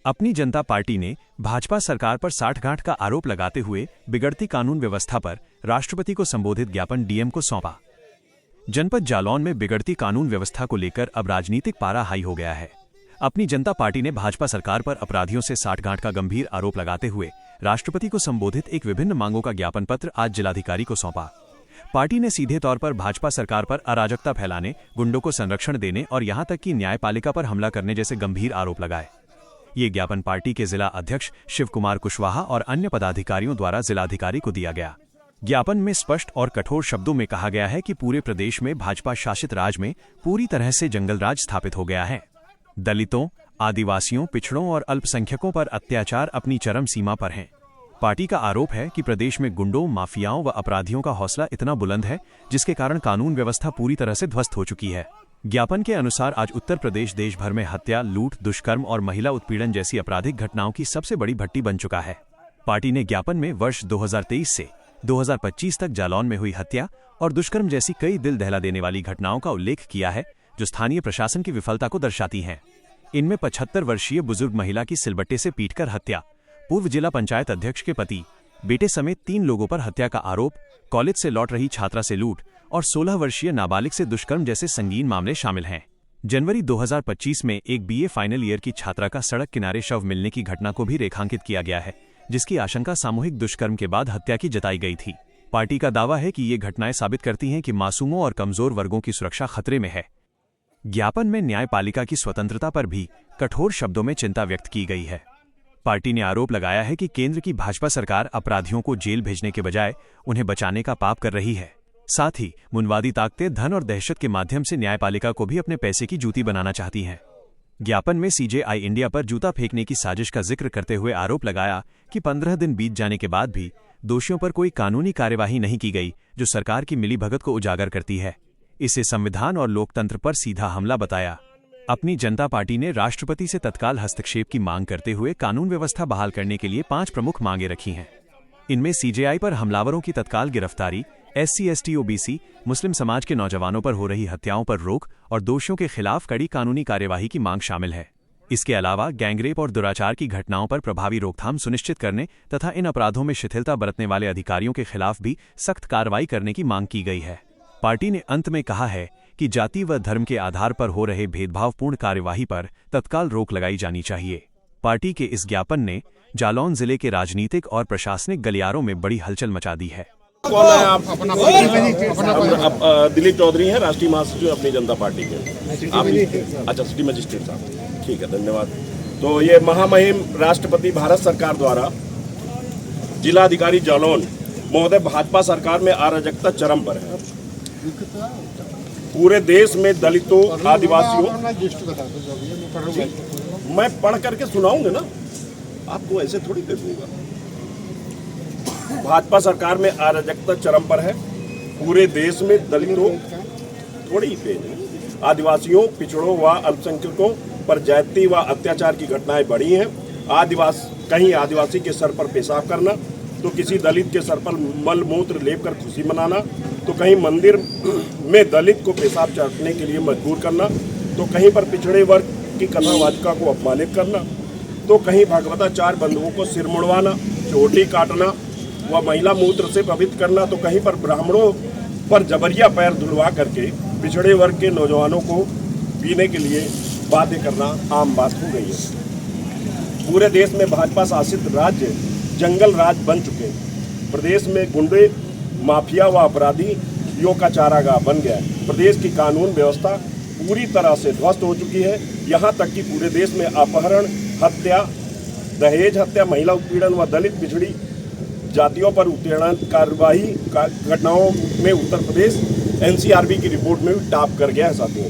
अपनी जनता पार्टी ने भाजपा सरकार पर साठगांठ का आरोप लगाते हुए बिगड़ती कानून व्यवस्था पर राष्ट्रपति को संबोधित ज्ञापन डीएम को सौंपा। जनपद जालौन में बिगड़ती कानून व्यवस्था को लेकर अब राजनीतिक पारा हाई हो गया है। अपनी जनता पार्टी ने भाजपा सरकार पर अपराधियों से साठगांठ का गंभीर आरोप लगाते हुए राष्ट्रपति को संबोधित एक विभिन्न मांगों का ज्ञापन पत्र आज जिलाधिकारी को सौंपा। पार्टी ने सीधे तौर पर भाजपा सरकार पर अराजकता फैलाने, गुंडों को संरक्षण देने और यहां तक कि न्यायपालिका पर हमला करने जैसे गंभीर आरोप लगाए। ये ज्ञापन पार्टी के जिला अध्यक्ष शिव कुमार कुशवाहा और अन्य पदाधिकारियों द्वारा जिलाधिकारी को दिया गया। ज्ञापन में स्पष्ट और कठोर शब्दों में कहा गया है कि पूरे प्रदेश में भाजपा शासित राज में पूरी तरह से जंगल राज स्थापित हो गया है। दलितों, आदिवासियों, पिछड़ों और अल्पसंख्यकों पर अत्याचार अपनी चरम सीमा पर हैं। पार्टी का आरोप है कि प्रदेश में गुंडों, माफियाओं व अपराधियों का हौसला इतना बुलंद है जिसके कारण कानून व्यवस्था पूरी तरह से ध्वस्त हो चुकी है। ज्ञापन के अनुसार आज उत्तर प्रदेश देश भर में हत्या, लूट, दुष्कर्म और महिला उत्पीड़न जैसी आपराधिक घटनाओं की सबसे बड़ी भट्टी बन चुका है। पार्टी ने ज्ञापन में वर्ष 2023 से 2025 तक जालौन में हुई हत्या और दुष्कर्म जैसी कई दिल दहला देने वाली घटनाओं का उल्लेख किया है जो स्थानीय प्रशासन की विफलता को दर्शाती हैं। इनमें 75 वर्षीय बुजुर्ग महिला की सिलबट्टे से पीटकर हत्या, पूर्व जिला पंचायत अध्यक्ष के पति, बेटे समेत 3 लोगों पर हत्या का आरोप, कॉलेज से लौट रही छात्रा से लूट और 16 वर्षीय नाबालिग से दुष्कर्म जैसे संगीन मामले शामिल हैं। जनवरी 2025 में एक बीए फाइनल ईयर की छात्रा का सड़क किनारे शव मिलने की घटना को भी रेखांकित किया गया है, जिसकी आशंका सामूहिक दुष्कर्म के बाद हत्या की जताई गई थी। पार्टी का दावा है कि ये घटनाएं साबित करती हैं कि मासूमों और कमजोर वर्गों की सुरक्षा खतरे में है। ज्ञापन में न्यायपालिका की स्वतंत्रता पर भी कठोर शब्दों में चिंता व्यक्त की गई है। पार्टी ने आरोप लगाया है कि केंद्र की भाजपा सरकार अपराधियों को जेल भेजने के बजाय उन्हें बचाने का पाप कर रही है। साथ ही मुनवादी ताकतें धन और दहशत के माध्यम से न्यायपालिका को भी अपने पैसे की जूती बनाना चाहती हैं। ज्ञापन में सीजेआई इंडिया पर जूता फेंकने की साजिश का जिक्र करते हुए आरोप लगाया कि 15 दिन बीत जाने के बाद भी दोषियों पर कोई कानूनी कार्यवाही नहीं की गई, जो सरकार की मिलीभगत को उजागर करती है। इसे संविधान और लोकतंत्र पर सीधा हमला बताया। अपनी जनता पार्टी ने राष्ट्रपति से तत्काल हस्तक्षेप की मांग करते हुए कानून व्यवस्था बहाल करने के लिए 5 प्रमुख मांगे रखी हैं। इनमें सीजेआई पर हमलावरों की तत्काल गिरफ्तारी, SC, ST, OBC, मुस्लिम समाज के नौजवानों पर हो रही हत्याओं पर रोक और दोषियों के खिलाफ कड़ी कानूनी कार्यवाही की मांग शामिल है। इसके अलावा गैंगरेप और दुराचार की घटनाओं पर प्रभावी रोकथाम सुनिश्चित करने तथा इन अपराधों में शिथिलता बरतने वाले अधिकारियों के खिलाफ भी सख्त कार्रवाई करने की मांग की गई है। पार्टी ने अंत में कहा है कि जाति व धर्म के आधार पर हो रहे भेदभावपूर्ण कार्यवाही पर तत्काल रोक लगाई जानी चाहिए। पार्टी के इस ज्ञापन ने जालौन जिले के राजनीतिक और प्रशासनिक गलियारों में बड़ी हलचल मचा दी है। कौन है आप? दिलीप चौधरी हैं, राष्ट्रीय महासचिव अपनी जनता पार्टी के। आप अच्छा, सिटी मजिस्ट्रेट साहब, ठीक है, धन्यवाद। तो ये महामहिम राष्ट्रपति भारत सरकार द्वारा जिलाधिकारी जालौन महोदय, भाजपा सरकार में अराजकता चरम पर है। पूरे देश में दलितों, आदिवासियों, मैं पढ़ करके सुनाऊंगा ना, आपको ऐसे थोड़ी दे दूंगा। भाजपा सरकार में अराजकता चरम पर है। पूरे देश में दलितों, थोड़ी पेज, आदिवासियों, पिछड़ों व अल्पसंख्यकों पर जाति व अत्याचार की घटनाएं बढ़ी हैं। कहीं आदिवासी के सर पर पेशाब करना, तो किसी दलित के सर पर मल मूत्र लेपकर खुशी मनाना, तो कहीं मंदिर में दलित को पेशाब चाटने के लिए मजबूर करना, तो कहीं पर पिछड़े वर्ग की कथावाचिका को अपमानित करना, तो कहीं भगवताचार बंधुओं को सिर मुड़वाना, चोटी काटना व महिला मूत्र से पवित्र करना, तो कहीं पर ब्राह्मणों पर जबरिया पैर धुलवा करके पिछड़े वर्ग के नौजवानों को पीने के लिए बाध्य करना आम बात हो गई है। पूरे देश में भाजपा शासित राज्य जंगल राज बन चुके हैं। प्रदेश में गुंडे, माफिया व अपराधियों का चारागाह बन गया है। प्रदेश की कानून व्यवस्था पूरी तरह से ध्वस्त हो चुकी है। यहाँ तक कि पूरे देश में अपहरण, हत्या, दहेज हत्या, महिला उत्पीड़न व दलित पिछड़ी जातियों पर उत्पीड़न कार्यवाही घटनाओं में उत्तर प्रदेश NCRB की रिपोर्ट में भी टॉप कर गया है साथियों।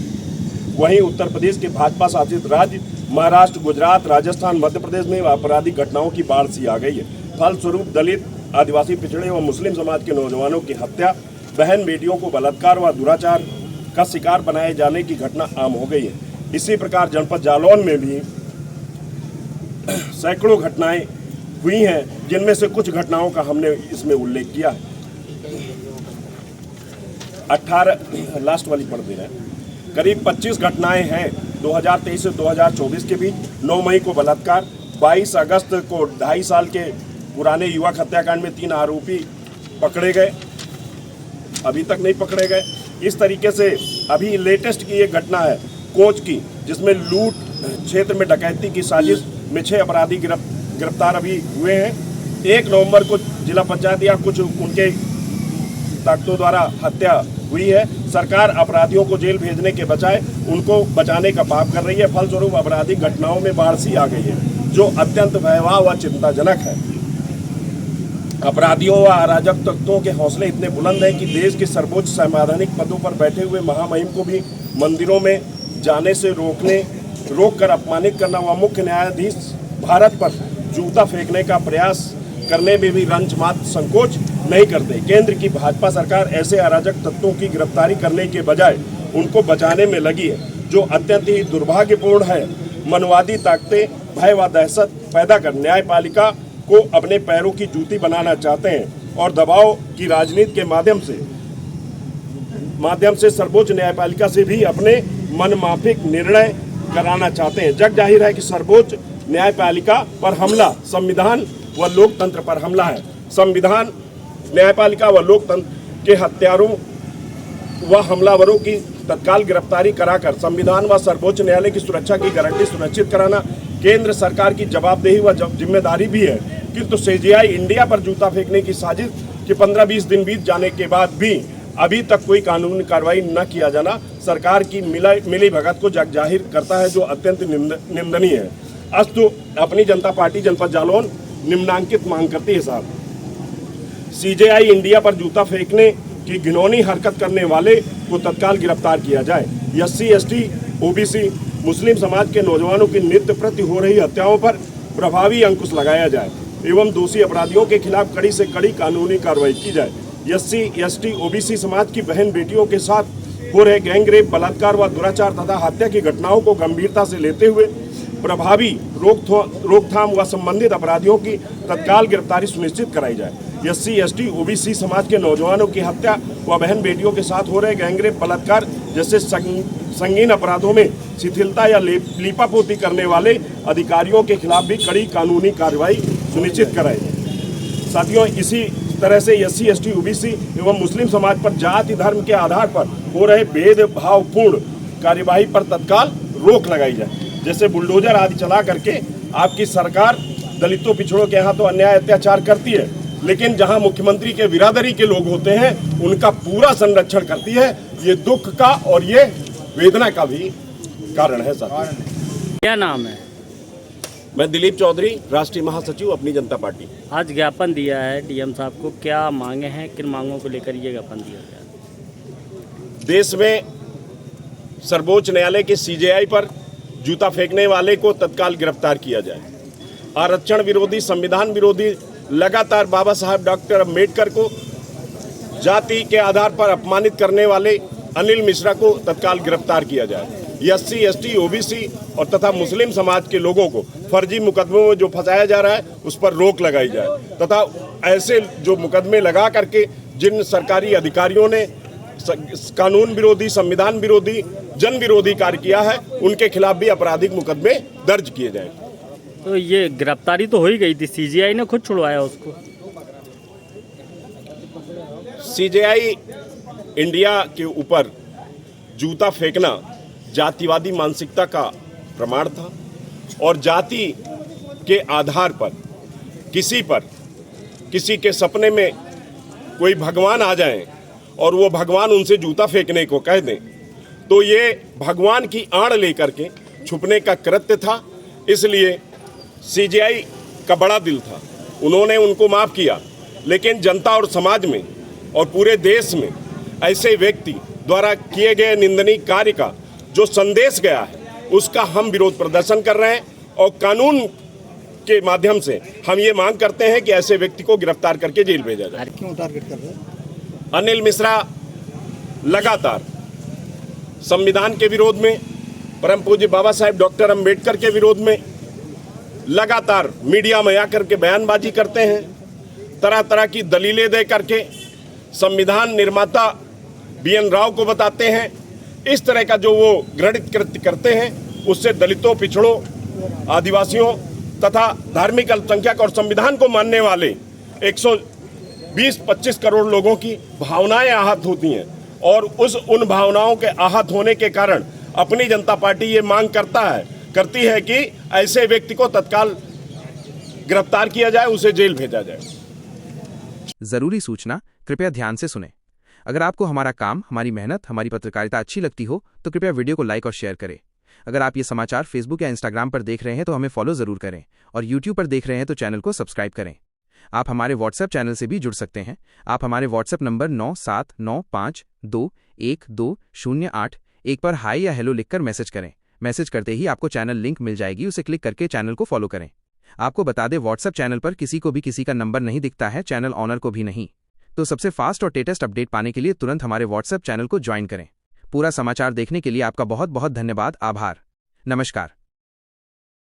वहीं उत्तर प्रदेश के भाजपा शासित राज्य महाराष्ट्र, गुजरात, राजस्थान, मध्य प्रदेश में आपराधिक घटनाओं की बाढ़ सी आ गई है। फलस्वरूप दलित, आदिवासी, पिछड़े व मुस्लिम समाज के नौजवानों की हत्या, बहन बेटियों को बलात्कार व दुराचार का शिकार बनाए जाने की घटना आम हो गई है। इसी प्रकार जनपद जालौन में भी सैकड़ों घटनाएं हुई हैं, जिनमें से कुछ घटनाओं का हमने इसमें उल्लेख किया है। 18 लास्ट वाली पढ़ दे रहे हैं। करीब 25 घटनाएं हैं 2023 से 2024 के बीच। 9 मई को बलात्कार, 22 अगस्त को 2.5 साल के पुराने युवक हत्याकांड में 3 आरोपी पकड़े गए, अभी तक नहीं पकड़े गए। इस तरीके से अभी लेटेस्ट की एक घटना है कोच की, जिसमें लूट क्षेत्र में डकैती की साजिश में 6 अपराधी गिरफ्तार अभी हुए हैं। 1 नवंबर को जिला पंचायत या कुछ उनके ताकतों द्वारा हत्या हुई है। सरकार अपराधियों को जेल भेजने के बजाय उनको बचाने का पाप कर रही है। फलस्वरूप आपराधिक घटनाओं में बाढ़ सी आ गई है, जो अत्यंत भयावह व चिंताजनक है। अपराधियों व अराजक तत्वों के हौसले इतने बुलंद हैं कि देश के सर्वोच्च संवैधानिक पदों पर बैठे हुए महामहिम को भी मंदिरों में जाने से रोक कर अपमानित करना व मुख्य न्यायाधीश भारत पर जूता फेंकने का प्रयास करने में भी रंच मात्र संकोच नहीं करते। केंद्र की भाजपा सरकार ऐसे अराजक तत्वों की गिरफ्तारी करने के बजाय उनको बचाने में लगी है, जो अत्यंत ही दुर्भाग्यपूर्ण है। मनवादी ताकतें भय व दहशत पैदा कर न्यायपालिका को अपने पैरों की जूती बनाना चाहते हैं और दबाव की राजनीति के माध्यम से सर्वोच्च न्यायपालिका से भी अपने मनमाफिक निर्णय कराना चाहते हैं। जग जाहिर है कि सर्वोच्च न्यायपालिका पर हमला संविधान व लोकतंत्र पर हमला है। संविधान, न्यायपालिका व लोकतंत्र के हत्यारों व हमलावरों की तत्काल गिरफ्तारी कराकर संविधान व सर्वोच्च न्यायालय की सुरक्षा की गारंटी सुनिश्चित कराना केंद्र सरकार की जवाबदेही व जिम्मेदारी भी है। किंतु सीजेआई इंडिया पर जूता फेंकने की साजिश के 15-20 दिन बीत जाने के बाद भी अभी तक कोई कानूनी कार्रवाई न किया जाना सरकार की मिली भगत को जग जाहिर करता है, जो अत्यंत निंदनीय है। अस्तु अपनी जनता पार्टी जनपद जालौन निम्नांकित मांग करती है साहब, सीजेआई इंडिया पर जूता फेंकने की घिनौनी हरकत करने वाले को तत्काल गिरफ्तार किया जाए। एससी, एसटी, ओबीसी, मुस्लिम समाज के नौजवानों की नित्य प्रति हो रही हत्याओं पर प्रभावी अंकुश लगाया जाए एवं दोषी अपराधियों के खिलाफ कड़ी से कड़ी कानूनी कार्रवाई की जाए। एससी, एसटी, ओबीसी समाज की बहन बेटियों के साथ हो रहे गैंगरेप, बलात्कार व दुराचार तथा हत्या की घटनाओं को गंभीरता से लेते हुए प्रभावी रोकथाम व संबंधित अपराधियों की तत्काल गिरफ्तारी सुनिश्चित कराई जाए। एससी, एसटी, ओबीसी समाज के नौजवानों की हत्या व बहन बेटियों के साथ हो रहे गैंगरेप, बलात्कार जैसे संगीन अपराधों में शिथिलता या लीपापोती करने वाले अधिकारियों के खिलाफ भी कड़ी कानूनी कार्रवाई सुनिश्चित कराई जाए। साथियों, इसी तरह से एससी, एसटी, ओबीसी एवं मुस्लिम समाज पर जाति धर्म के आधार पर हो रहे भेदभावपूर्ण कार्यवाही पर तत्काल रोक लगाई जाए। जैसे बुलडोजर आदि चला करके आपकी सरकार दलितों, पिछड़ों के यहाँ तो अन्याय अत्याचार करती है, लेकिन जहाँ मुख्यमंत्री के बिरादरी के लोग होते हैं उनका पूरा संरक्षण करती है। ये दुख का और ये वेदना का भी कारण है साथियों। क्या नाम है? मैं दिलीप चौधरी, राष्ट्रीय महासचिव अपनी जनता पार्टी। आज ज्ञापन दिया है डीएम साहब को, क्या मांगे हैं, किन मांगों को लेकर ये ज्ञापन दिया गया? देश में सर्वोच्च न्यायालय के सीजेआई पर जूता फेंकने वाले को तत्काल गिरफ्तार किया जाए। आरक्षण विरोधी, संविधान विरोधी लगातार बाबा साहब डॉक्टर अम्बेडकर को जाति के आधार पर अपमानित करने वाले अनिल मिश्रा को तत्काल गिरफ्तार किया जाए। एससी, एसटी, ओबीसी और तथा मुस्लिम समाज के लोगों को फर्जी मुकदमों में जो फंसाया जा रहा है उस पर रोक लगाई जाए तथा ऐसे जो मुकदमे लगा करके जिन सरकारी अधिकारियों ने कानून विरोधी, संविधान विरोधी, जन विरोधी कार्य किया है उनके खिलाफ भी आपराधिक मुकदमे दर्ज किए जाए। तो ये गिरफ्तारी तो हो ही गई थी, सीजेआई ने खुद छुड़वाया उसको। सीजेआई इंडिया के ऊपर जूता फेंकना जातिवादी मानसिकता का प्रमाण था और जाति के आधार पर किसी के सपने में कोई भगवान आ जाए और वो भगवान उनसे जूता फेंकने को कह दें तो ये भगवान की आड़ लेकर के छुपने का कृत्य था। इसलिए सीजेआई का बड़ा दिल था, उन्होंने उनको माफ़ किया, लेकिन जनता और समाज में और पूरे देश में ऐसे व्यक्ति द्वारा किए गए निंदनीय कार्य का जो संदेश गया है उसका हम विरोध प्रदर्शन कर रहे हैं और कानून के माध्यम से हम ये मांग करते हैं कि ऐसे व्यक्ति को गिरफ्तार करके जेल भेजा जाए। क्यों टारगेट कर रहे हैं? अनिल मिश्रा लगातार संविधान के विरोध में, परम पूज्य बाबा साहेब डॉक्टर अम्बेडकर के विरोध में लगातार मीडिया में आकर के बयानबाजी करते हैं, तरह तरह की दलीलें दे करके संविधान निर्माता BN राव को बताते हैं। इस तरह का जो वो घृणित कृत्य करते हैं उससे दलितों, पिछड़ों, आदिवासियों तथा धार्मिक अल्पसंख्यक और संविधान को मानने वाले 120-25 करोड़ लोगों की भावनाएं आहत होती हैं और उन भावनाओं के आहत होने के कारण अपनी जनता पार्टी ये मांग करती है कि ऐसे व्यक्ति को तत्काल गिरफ्तार किया जाए, उसे जेल भेजा जाए। जरूरी सूचना कृपया ध्यान से सुनें। अगर आपको हमारा काम, हमारी मेहनत, हमारी पत्रकारिता अच्छी लगती हो तो कृपया वीडियो को लाइक और शेयर करें। अगर आप ये समाचार फेसबुक या इंस्टाग्राम पर देख रहे हैं तो हमें फॉलो जरूर करें और यूट्यूब पर देख रहे हैं तो चैनल को सब्सक्राइब करें। आप हमारे व्हाट्सएप चैनल से भी जुड़ सकते हैं। आप हमारे व्हाट्सएप नंबर 9795212081 पर हाई या हेलो लिखकर मैसेज करें। मैसेज करते ही आपको चैनल लिंक मिल जाएगी, उसे क्लिक करके चैनल को फॉलो करें। आपको बता दें, व्हाट्सएप चैनल पर किसी को भी किसी का नंबर नहीं दिखता है, चैनल ऑनर को भी नहीं। तो सबसे फास्ट और लेटेस्ट अपडेट पाने के लिए तुरंत हमारे व्हाट्सएप चैनल को ज्वाइन करें। पूरा समाचार देखने के लिए आपका बहुत बहुत धन्यवाद। आभार। नमस्कार।